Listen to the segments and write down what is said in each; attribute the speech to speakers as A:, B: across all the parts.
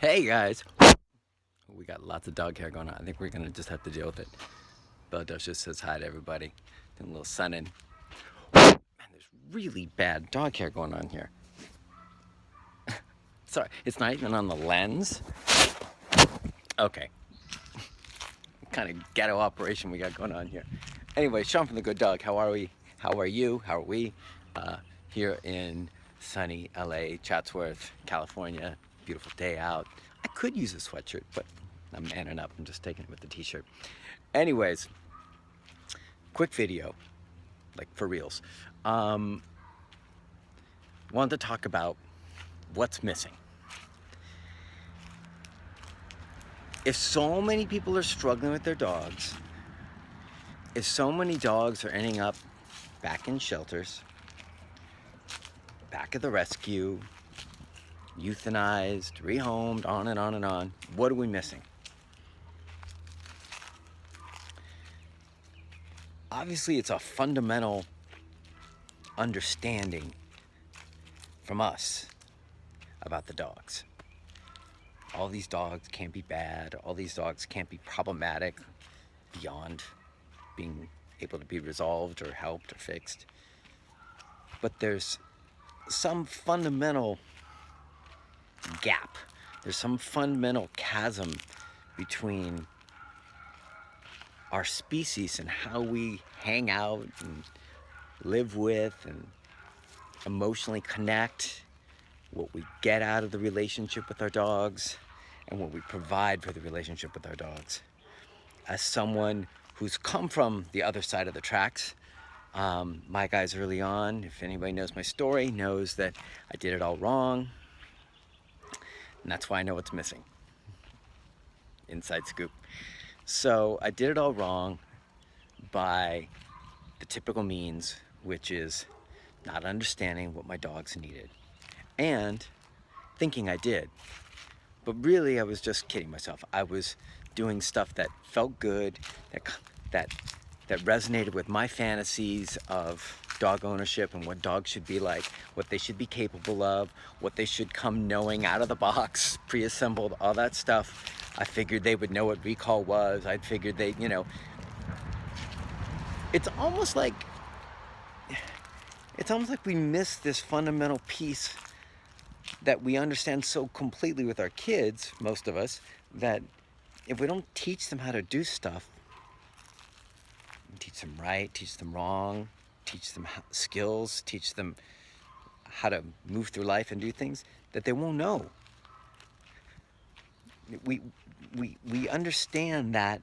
A: Hey guys! We got lots of dog hair going on. I think we're gonna just have to deal with it. Beldos just says hi to everybody. Doing a little sunning. Man, there's really bad dog hair going on here. Sorry, it's not even on the lens. Okay. Kind of ghetto operation we got going on here. Anyway, Sean from The Good Dog. How are we? How are you? How are we? Here in sunny LA, Chatsworth, California. Beautiful day out. I could use a sweatshirt, but I'm manning up. I'm just taking it with the t-shirt. Anyways, quick video, like for reals. Wanted to talk about what's missing. If so many people are struggling with their dogs, if so many dogs are ending up back in shelters, back at the rescue, euthanized, rehomed, on and on and on, what are we missing? Obviously, it's a fundamental understanding from us about the dogs. All these dogs can't be bad. All these dogs can't be problematic beyond being able to be resolved or helped or fixed. But there's some fundamental gap. There's some fundamental chasm between our species and how we hang out and live with and emotionally connect, what we get out of the relationship with our dogs, and what we provide for the relationship with our dogs. As someone who's come from the other side of the tracks, my guys early on, if anybody knows my story, knows that I did it all wrong, and that's why I know what's missing. Inside scoop. So I did it all wrong by the typical means, which is not understanding what my dogs needed and thinking I did. But really, I was just kidding myself. I was doing stuff that felt good, that resonated with my fantasies of dog ownership and what dogs should be like, what they should be capable of, what they should come knowing out of the box, pre-assembled, all that stuff. I figured they would know what recall was. I figured they, it's almost like we miss this fundamental piece that we understand so completely with our kids, most of us, that if we don't teach them how to do stuff, teach them right, teach them wrong, teach them skills, teach them how to move through life and do things, that they won't know. We understand that,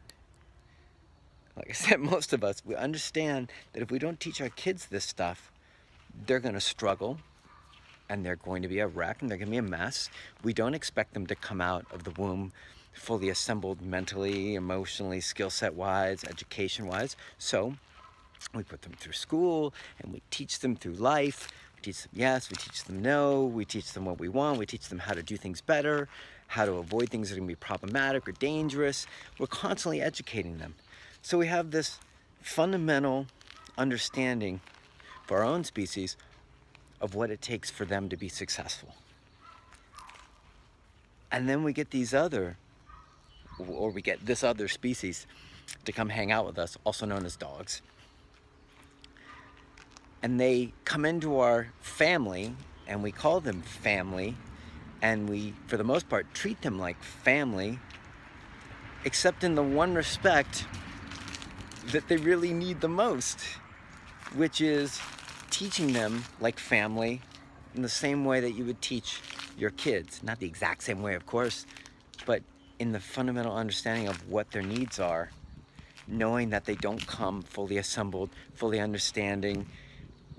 A: like I said, most of us, we understand that if we don't teach our kids this stuff, they're going to struggle and they're going to be a wreck and they're going to be a mess. We don't expect them to come out of the womb fully assembled mentally, emotionally, skill set wise, education wise. So we put them through school and we teach them through life. We teach them yes, we teach them no, we teach them what we want, we teach them how to do things better, how to avoid things that are going to be problematic or dangerous. We're constantly educating them. So we have this fundamental understanding for our own species of what it takes for them to be successful. And then we get this other species to come hang out with us, also known as dogs. And they come into our family, and we call them family, and we, for the most part, treat them like family, except in the one respect that they really need the most, which is teaching them like family in the same way that you would teach your kids. Not the exact same way, of course, but in the fundamental understanding of what their needs are, knowing that they don't come fully assembled, fully understanding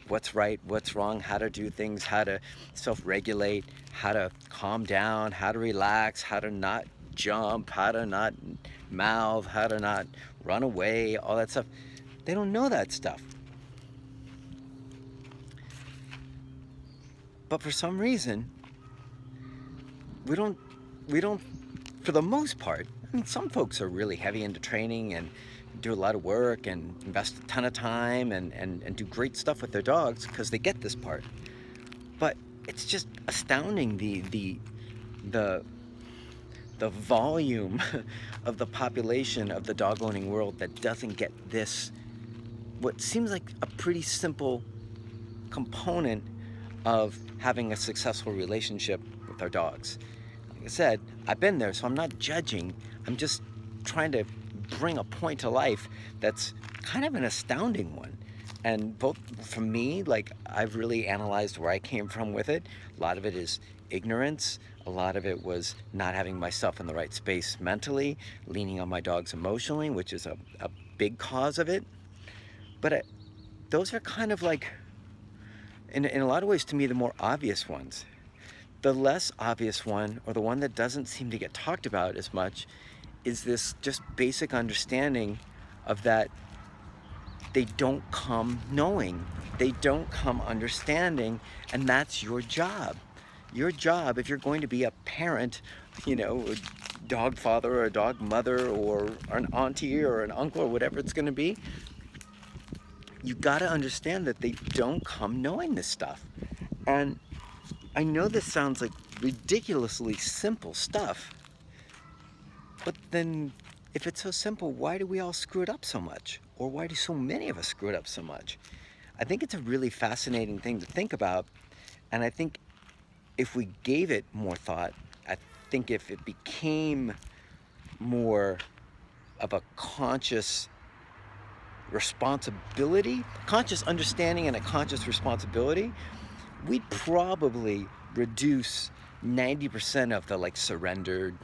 A: what's right, what's wrong, how to do things, how to self-regulate, how to calm down, how to relax, how to not jump, how to not mouth, how to not run away, all that stuff. They don't know that stuff. But for some reason, we don't, for the most part, I mean, some folks are really heavy into training and do a lot of work and invest a ton of time and do great stuff with their dogs because they get this part. But it's just astounding the the volume of the population of the dog owning world that doesn't get this, what seems like a pretty simple component of having a successful relationship with our dogs. Like I said, I've been there, so I'm not judging. I'm just trying to bring a point to life that's kind of an astounding one. And both for me, like, I've really analyzed where I came from with it. A lot of it is ignorance. A lot of it was not having myself in the right space mentally, leaning on my dogs emotionally, which is a big cause of it. But those are kind of like, in a lot of ways, to me, the more obvious ones. The less obvious one, or the one that doesn't seem to get talked about as much, is this just basic understanding of that they don't come knowing, they don't come understanding, and that's your job. Your job, if you're going to be a parent, you know, a dog father or a dog mother or an auntie or an uncle or whatever it's going to be, you got to understand that they don't come knowing this stuff. And I know this sounds like ridiculously simple stuff, but then if it's so simple, why do we all screw it up so much? Or why do so many of us screw it up so much? I think it's a really fascinating thing to think about, and I think if we gave it more thought, I think if it became more of a conscious responsibility, conscious understanding and a conscious responsibility, we'd probably reduce 90% of the like surrendered,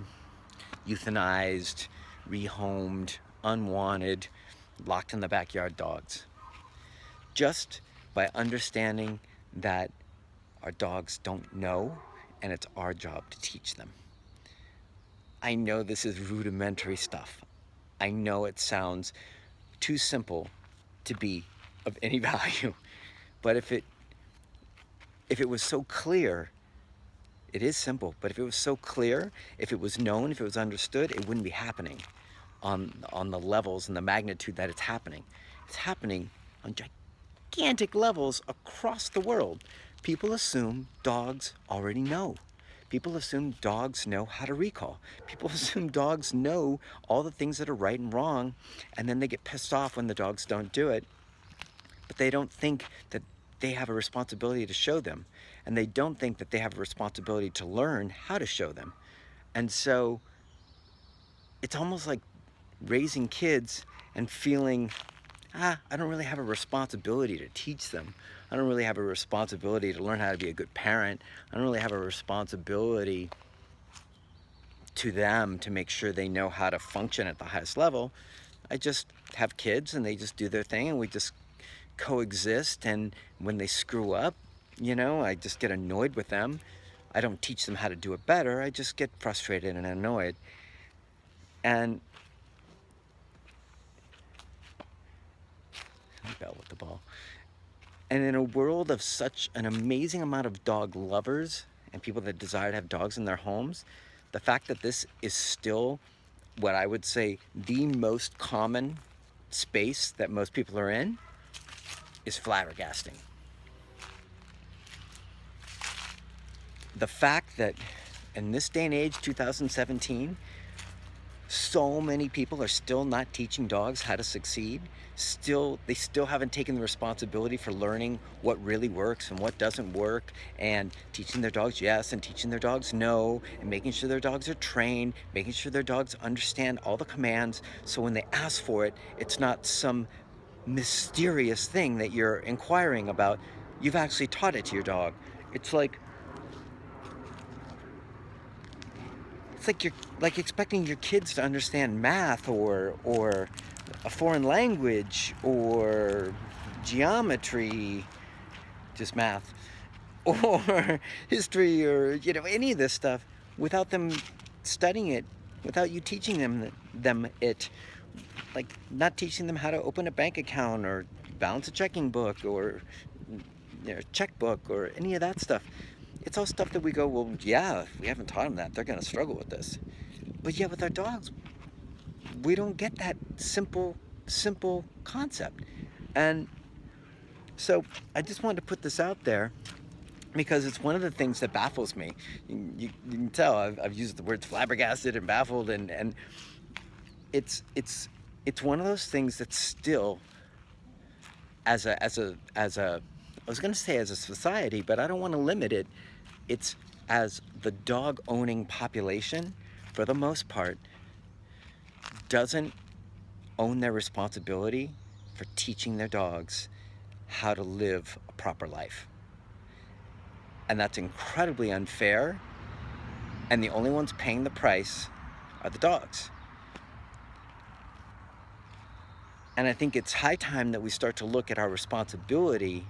A: euthanized, rehomed, unwanted, locked in the backyard dogs. Just by understanding that our dogs don't know and it's our job to teach them. I know this is rudimentary stuff. I know it sounds too simple to be of any value, but if it was so clear, it is simple, but if it was so clear, if it was known, if it was understood, it wouldn't be happening on the levels and the magnitude that it's happening. It's happening on gigantic levels across the world. People assume dogs already know. People assume dogs know how to recall. People assume dogs know all the things that are right and wrong, and then they get pissed off when the dogs don't do it. But they don't think that they have a responsibility to show them. And they don't think that they have a responsibility to learn how to show them. And so it's almost like raising kids and feeling, I don't really have a responsibility to teach them. I don't really have a responsibility to learn how to be a good parent. I don't really have a responsibility to them to make sure they know how to function at the highest level. I just have kids and they just do their thing and we just coexist, and when they screw up, you know, I just get annoyed with them. I don't teach them how to do it better. I just get frustrated and annoyed. And Bell with the ball. And in a world of such an amazing amount of dog lovers and people that desire to have dogs in their homes, the fact that this is still what I would say the most common space that most people are in is flabbergasting. The fact that in this day and age, 2017, so many people are still not teaching dogs how to succeed. They still haven't taken the responsibility for learning what really works and what doesn't work, and teaching their dogs yes and teaching their dogs no, and making sure their dogs are trained, making sure their dogs understand all the commands, so when they ask for it, it's not some mysterious thing that you're inquiring about. You've actually taught it to your dog. It's like you're like expecting your kids to understand math or a foreign language or geometry, just math, or history, or, you know, any of this stuff without them studying it, without you teaching them it. Like not teaching them how to open a bank account or balance a checking book or, you know, checkbook or any of that stuff. It's all stuff that we go, well, yeah, if we haven't taught them that, they're going to struggle with this. But yeah, with our dogs, we don't get that simple concept. And so I just wanted to put this out there because it's one of the things that baffles me. You can tell I've used the words flabbergasted and baffled, and it's one of those things that still, as a I was going to say as a society, but I don't want to limit it. It's as the dog owning population, for the most part, doesn't own their responsibility for teaching their dogs how to live a proper life. And that's incredibly unfair, and the only ones paying the price are the dogs. And I think it's high time that we start to look at our responsibility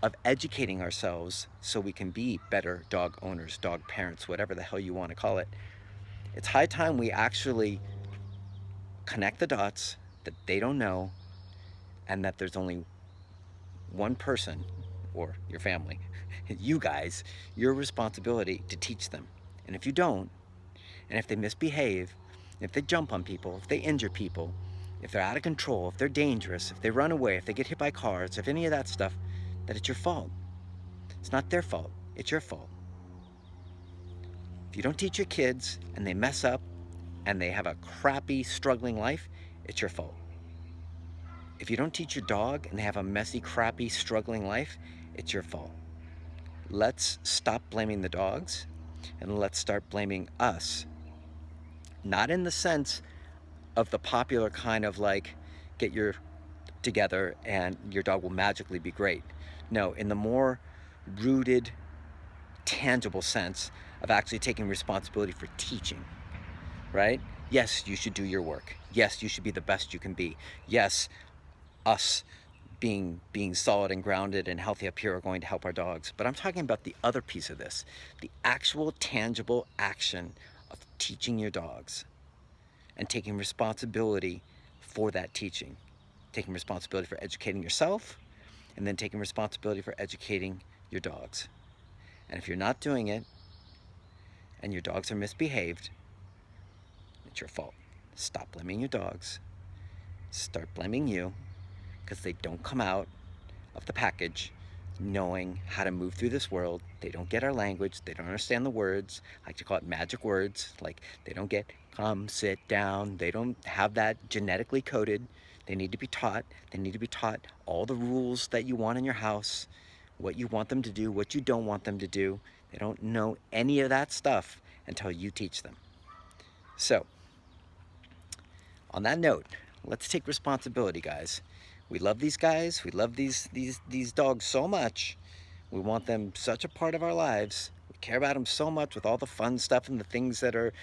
A: of educating ourselves so we can be better dog owners, dog parents, whatever the hell you want to call it. It's high time we actually connect the dots that they don't know, and that there's only one person, or your family, you guys, your responsibility to teach them. And if you don't, and if they misbehave, if they jump on people, if they injure people, if they're out of control, if they're dangerous, if they run away, if they get hit by cars, if any of that stuff, that it's your fault. It's not their fault, it's your fault. If you don't teach your kids and they mess up and they have a crappy, struggling life, it's your fault. If you don't teach your dog and they have a messy, crappy, struggling life, it's your fault. Let's stop blaming the dogs and let's start blaming us. Not in the sense of the popular kind of like, get your together and your dog will magically be great. No, in the more rooted, tangible sense of actually taking responsibility for teaching, right? Yes, you should do your work. Yes, you should be the best you can be. Yes, us being solid and grounded and healthy up here are going to help our dogs. But I'm talking about the other piece of this, the actual tangible action of teaching your dogs and taking responsibility for that teaching, taking responsibility for educating yourself, and then taking responsibility for educating your dogs. And if you're not doing it and your dogs are misbehaved, it's your fault. Stop blaming your dogs. Start blaming you, because they don't come out of the package knowing how to move through this world. They don't get our language. They don't understand the words. I like to call it magic words. Like, they don't get come, sit down. They don't have that genetically coded. They need to be taught. They need to be taught all the rules that you want in your house, what you want them to do, what you don't want them to do. They don't know any of that stuff until you teach them. So, on that note, let's take responsibility, guys. We love these guys. We love these dogs so much. We want them such a part of our lives. We care about them so much with all the fun stuff and the things that are,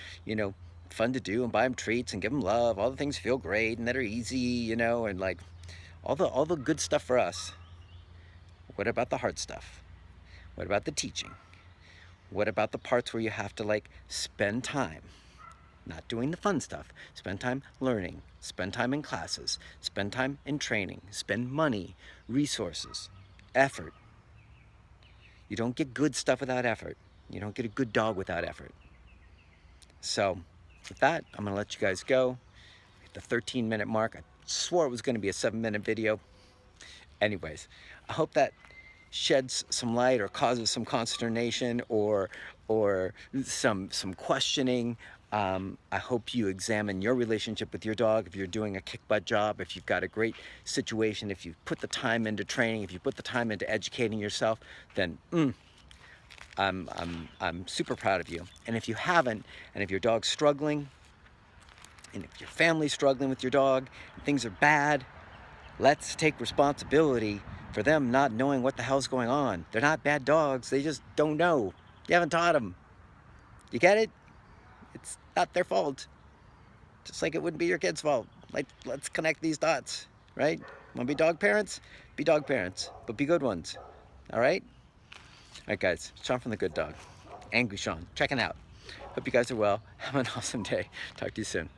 A: fun to do, and buy them treats and give them love. All the things feel great and that are easy, and like all the good stuff for us. What about the hard stuff? What about the teaching? What about the parts where you have to like spend time? Not doing the fun stuff. Spend time learning. Spend time in classes. Spend time in training. Spend money, resources, effort. You don't get good stuff without effort. You don't get a good dog without effort. So with that, I'm going to let you guys go. At the 13-minute mark. I swore it was going to be a 7-minute video. Anyways, I hope that sheds some light or causes some consternation or some questioning. I hope you examine your relationship with your dog. If you're doing a kick butt job, if you've got a great situation, if you put the time into training, if you put the time into educating yourself, then I'm super proud of you. And if you haven't, and if your dog's struggling, and if your family's struggling with your dog, and things are bad, let's take responsibility for them not knowing what the hell's going on. They're not bad dogs. They just don't know. You haven't taught them. You get it? It's not their fault. Just like it wouldn't be your kid's fault. Like, let's connect these dots, right? Want to be dog parents? Be dog parents, but be good ones. All right? All right, guys. Sean from The Good Dog. Angry Sean. Checking out. Hope you guys are well. Have an awesome day. Talk to you soon.